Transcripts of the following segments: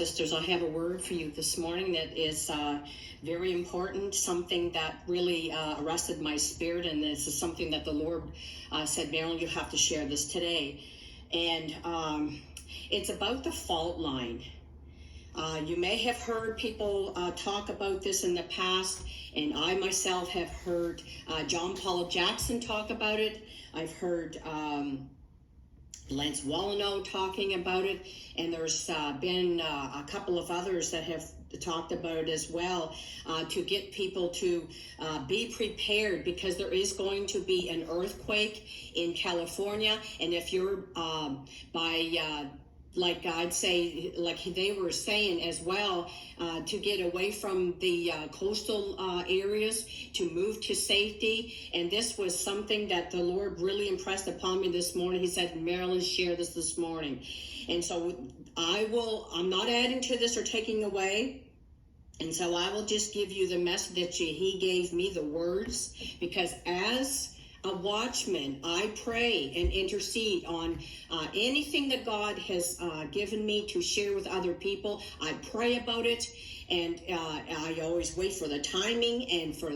Sisters, I have a word for you this morning that is very important, something that really arrested my spirit, and this is something that the Lord said, Marilyn, you have to share this today. And it's about the fault line. You may have heard people talk about this in the past, and I myself have heard John Paul Jackson talk about it. I've heard Lance Wallano talking about it, and there's been a couple of others that have talked about it as well, to get people to be prepared, because there is going to be an earthquake in California, and if you're like I'd say, like they were saying as well, to get away from the coastal areas, to move to safety. And this was something that the Lord really impressed upon me this morning. He said, Marilyn, share this morning. And so I'm not adding to this or taking away. And so I will just give you the message that he gave me, the words, because as a watchman, I pray and intercede on anything that God has given me to share with other people. I pray about it, and I always wait for the timing. And for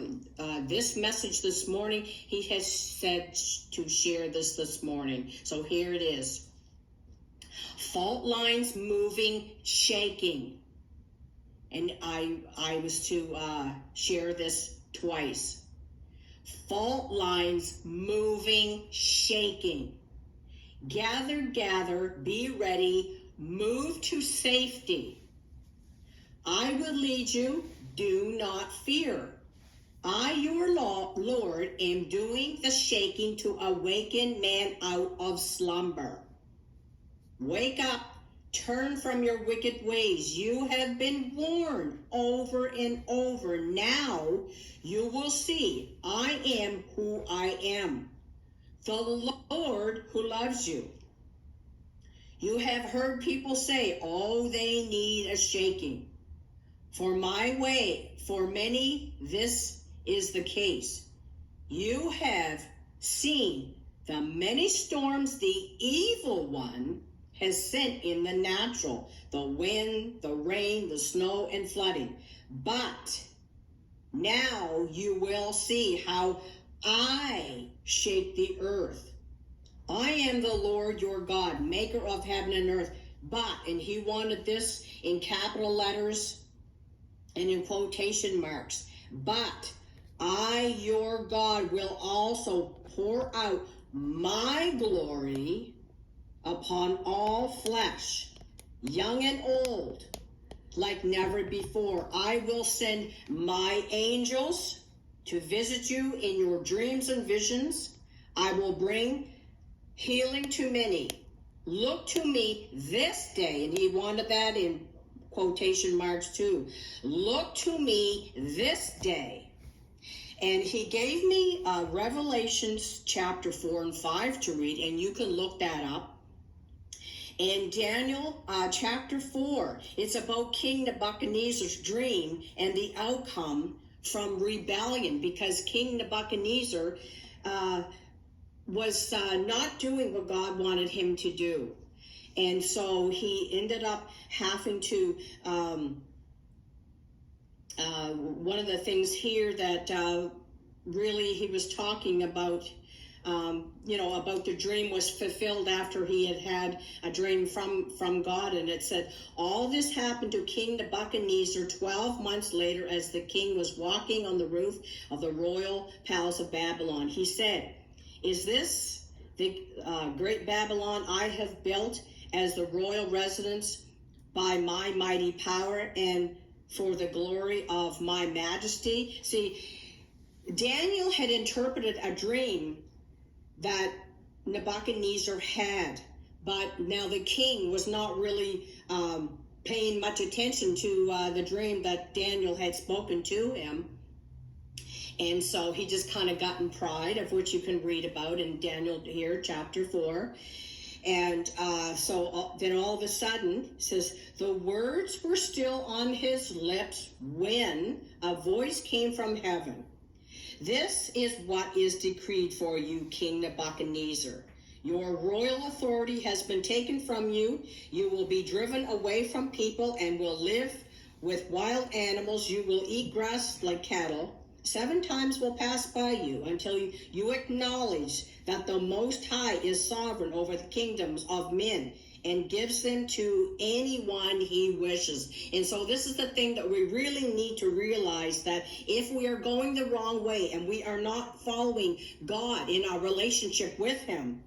this message this morning, he has said to share this morning. So here it is. Fault lines moving, shaking. And I was to share this twice. Fault lines moving, shaking. Gather, gather, be ready, move to safety. I will lead you, do not fear. I, your Lord, am doing the shaking to awaken man out of slumber. Wake up, turn from your wicked ways. You have been warned over and over. Now you will see I am who I am, the Lord who loves you. You have heard people say, oh, they need a shaking. For many, this is the case. You have seen the many storms the evil one has sent in the natural, the wind, the rain, the snow, and flooding. But now you will see how I shake the earth. I am the Lord your God, maker of heaven and earth. But, and he wanted this in capital letters and in quotation marks, but I, your God, will also pour out my glory upon all flesh, young and old, like never before. I will send my angels to visit you in your dreams and visions. I will bring healing to many. Look to me this day, and he wanted that in quotation marks too. Look to me this day. And he gave me Revelations chapter 4 and 5 to read, and you can look that up. In Daniel chapter 4, it's about King Nebuchadnezzar's dream and the outcome from rebellion, because King Nebuchadnezzar was not doing what God wanted him to do. And so he ended up having to, one of the things here that really he was talking about, about the dream was fulfilled after he had a dream from God. And it said, all this happened to King Nebuchadnezzar 12 months later as the king was walking on the roof of the royal palace of Babylon. He said, is this the great Babylon I have built as the royal residence by my mighty power and for the glory of my majesty? See, Daniel had interpreted a dream that Nebuchadnezzar had, but now the king was not really paying much attention to the dream that Daniel had spoken to him. And so he just kind of got in pride, of which you can read about in Daniel here, chapter 4. And then all of a sudden, it says, the words were still on his lips when a voice came from heaven. This is what is decreed for you, King Nebuchadnezzar. Your royal authority has been taken from you. You will be driven away from people and will live with wild animals. You will eat grass like cattle. 7 times will pass by you until you acknowledge that the Most High is sovereign over the kingdoms of men and gives them to anyone he wishes. And so this is the thing that we really need to realize, that if we are going the wrong way and we are not following God in our relationship with him,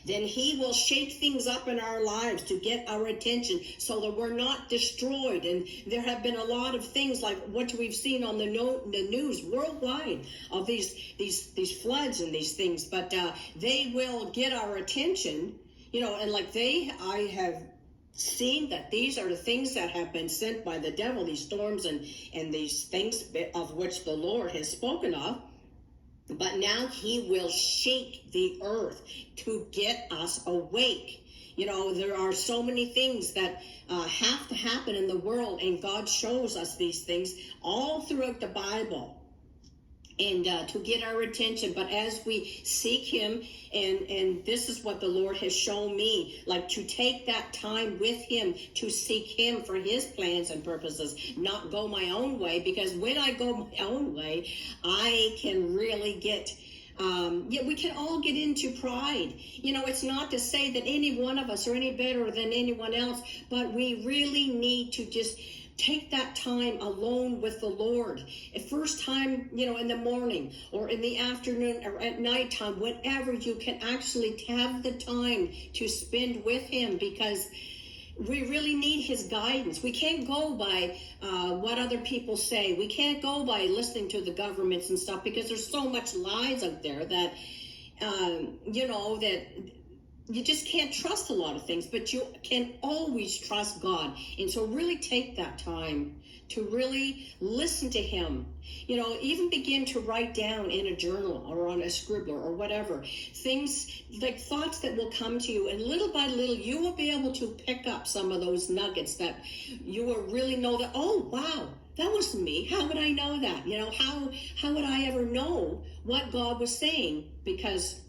then he will shake things up in our lives to get our attention so that we're not destroyed. And there have been a lot of things like what we've seen on the news worldwide of these floods and these things, but they will get our attention, and I have seen that these are the things that have been sent by the devil, these storms and these things of which the Lord has spoken of. But now he will shake the earth to get us awake. There are so many things that have to happen in the world, and God shows us these things all throughout the Bible, and to get our attention. But as we seek him, and this is what the Lord has shown me, like to take that time with him, to seek him for his plans and purposes, not go my own way, because when I go my own way, I can really get we can all get into pride. It's not to say that any one of us are any better than anyone else, but we really need to just take that time alone with the Lord. At first time, in the morning or in the afternoon or at nighttime, whenever you can actually have the time to spend with him, because we really need his guidance. We can't go by what other people say. We can't go by listening to the governments and stuff, because there's so much lies out there that, that you just can't trust a lot of things, but you can always trust God. And so really take that time to really listen to him. Even begin to write down in a journal or on a scribbler or whatever, things like thoughts that will come to you, and little by little you will be able to pick up some of those nuggets that you will really know that, oh wow, that wasn't me. How would I know that? How would I ever know what God was saying? Because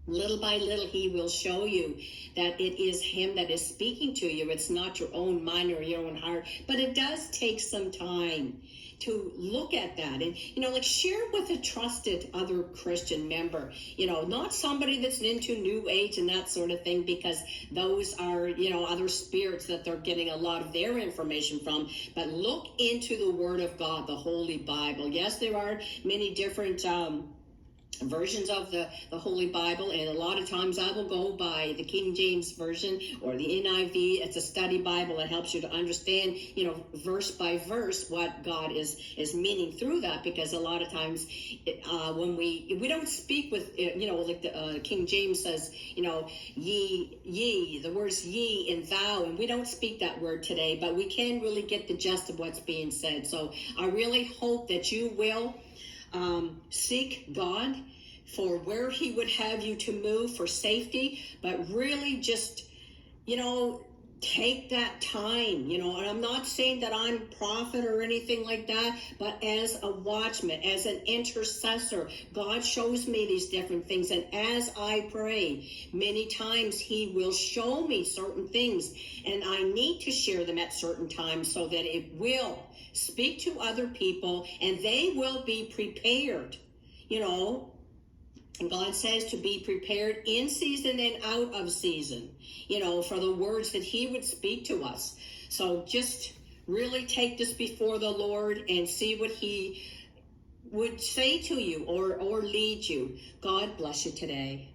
little by little, he will show you that it is him that is speaking to you. It's not your own mind or your own heart. But it does take some time to look at that. And, share with a trusted other Christian member. Not somebody that's into New Age and that sort of thing, because those are, other spirits that they're getting a lot of their information from. But look into the Word of God, the Holy Bible. Yes, there are many different versions of the Holy Bible, and a lot of times I will go by the King James Version or the NIV. It's a study Bible that helps you to understand, verse by verse, what God is meaning through that, because a lot of times when we don't speak with, like the King James says, ye, the words ye and thou, and we don't speak that word today, but we can really get the gist of what's being said. So I really hope that you will seek God for where he would have you to move for safety, but really just, take that time, and I'm not saying that I'm a prophet or anything like that, but as a watchman, as an intercessor, God shows me these different things. And as I pray, many times he will show me certain things, and I need to share them at certain times so that it will speak to other people and they will be prepared, And God says to be prepared in season and out of season, for the words that he would speak to us. So just really take this before the Lord and see what he would say to you or lead you. God bless you today.